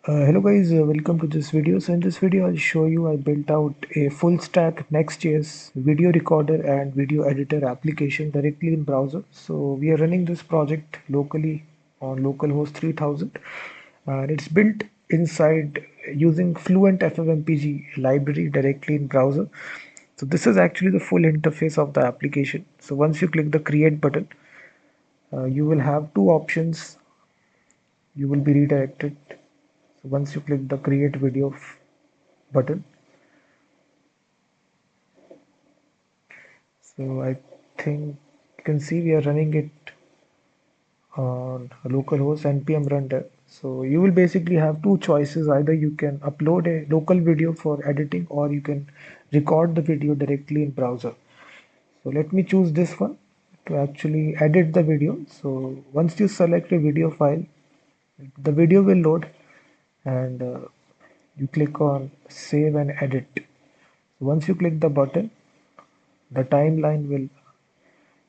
Hello guys, welcome to this video. So in this video I'll show you I built out a full stack Next.js video recorder and video editor application directly in browser. So we are running this project locally on localhost 3000 and it's built inside using Fluent-FFMPEG library directly in browser. So this is actually the full interface of the application. So once you click the create button, you will have two options. You will be redirected. So once you click the create video button, so I think you can see we are running it on a localhost npm run dev. So you will basically have two choices. Either you can upload a local video for editing or you can record the video directly in browser. So let me choose this one to actually edit the video. So once you select a video file, the video will load and you click on save and edit. So once you click the button, the timeline will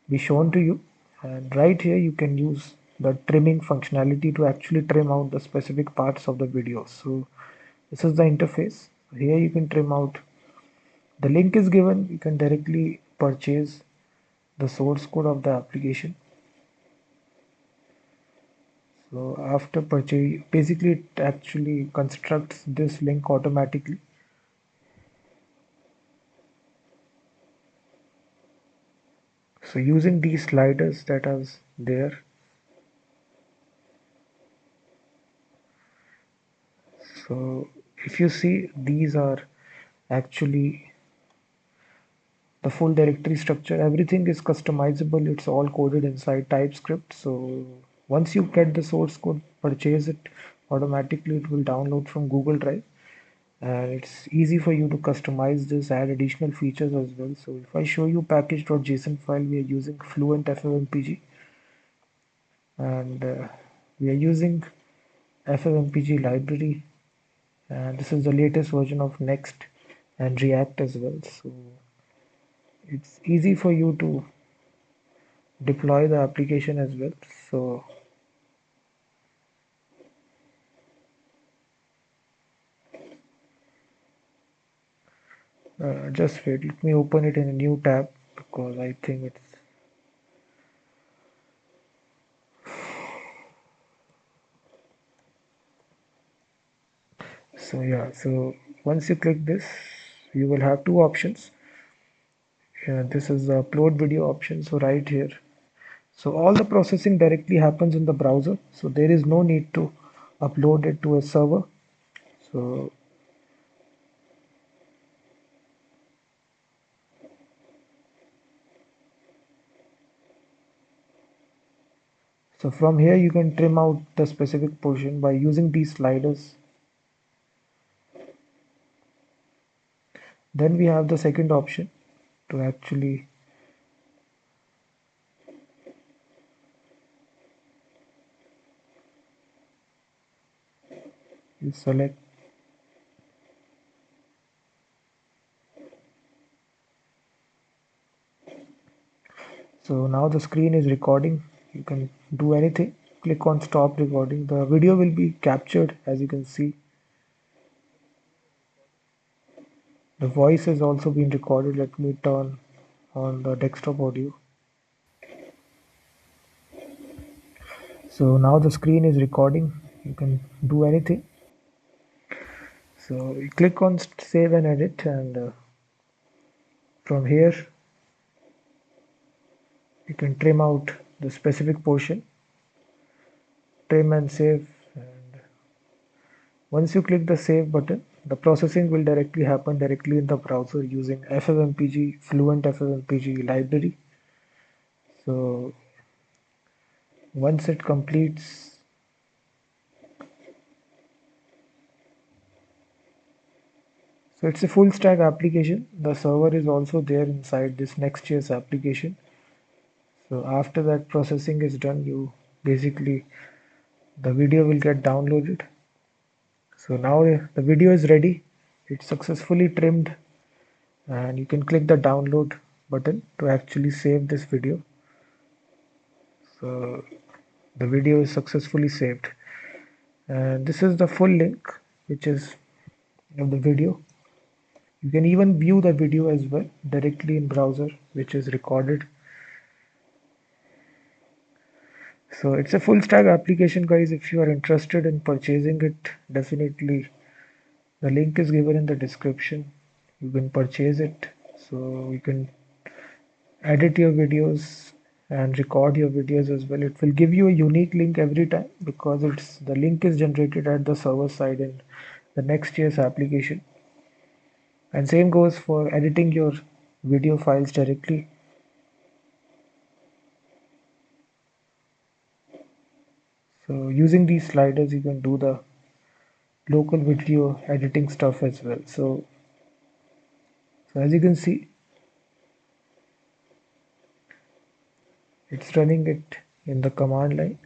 be shown to you, and right here you can use the trimming functionality to actually trim out the specific parts of the video. So this is the interface. Here you can trim out, the link is given, you can directly purchase the source code of the application. So after purchase, basically it actually constructs this link automatically. So using these sliders that are there, so if you see, these are actually the full directory structure. Everything is customizable. It's all coded inside TypeScript. So once you get the source code, purchase it automatically. It will download from Google Drive, and it's easy for you to customize this, add additional features as well. So if I show you package.json file, we are using Fluent-FFMPEG, and we are using FFmpeg library, and this is the latest version of Next and React as well. So it's easy for you to deploy the application as well. So just wait, let me open it in a new tab because I think it's, so yeah. So once you click this, you will have two options. This is the upload video option. So right here, so all the processing directly happens in the browser, so there is no need to upload it to a server. So from here you can trim out the specific portion by using these sliders. Then we have the second option to actually you select. So now the screen is recording. You can do anything. Click on stop recording. The video will be captured, as you can see. The voice is also being recorded. Let me turn on the desktop audio. So now the screen is recording. You can do anything. So you click on save and edit, and from here you can trim out the specific portion, trim and save. And once you click the save button, the processing will directly happen directly in the browser using FFmpeg, Fluent-FFmpeg library. So once it completes, so it's a full stack application. The server is also there inside this Next.js application. So after that processing is done, you basically, the video will get downloaded. So now the video is ready. It's successfully trimmed, and you can click the download button to actually save this video. So the video is successfully saved, And this is the full link, which is of the video. You can even view the video as well directly in browser, which is recorded. So it's a full stack application, guys. If you are interested in purchasing it, definitely the link is given in the description. You can purchase it. So you can edit your videos and record your videos as well. It will give you a unique link every time because it's the link is generated at the server side in the Next.js application. And same goes for editing your video files directly. So using these sliders, you can do the local video editing stuff as well. So as you can see, it's running it in the command line,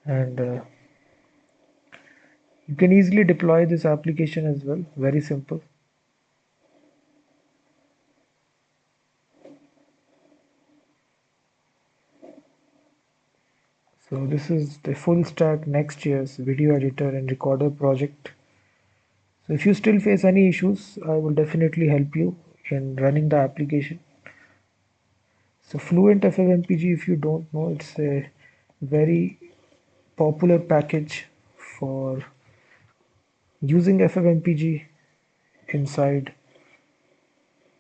and you can easily deploy this application as well. Very simple. So this is the full stack Next.js video editor and recorder project. So if you still face any issues, I will definitely help you in running the application. So Fluent-FFMPEG, if you don't know, it's a very popular package for using FFmpeg inside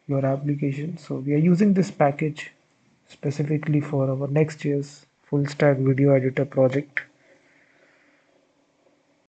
your application. So we are using this package specifically for our Next.js full stack video editor project.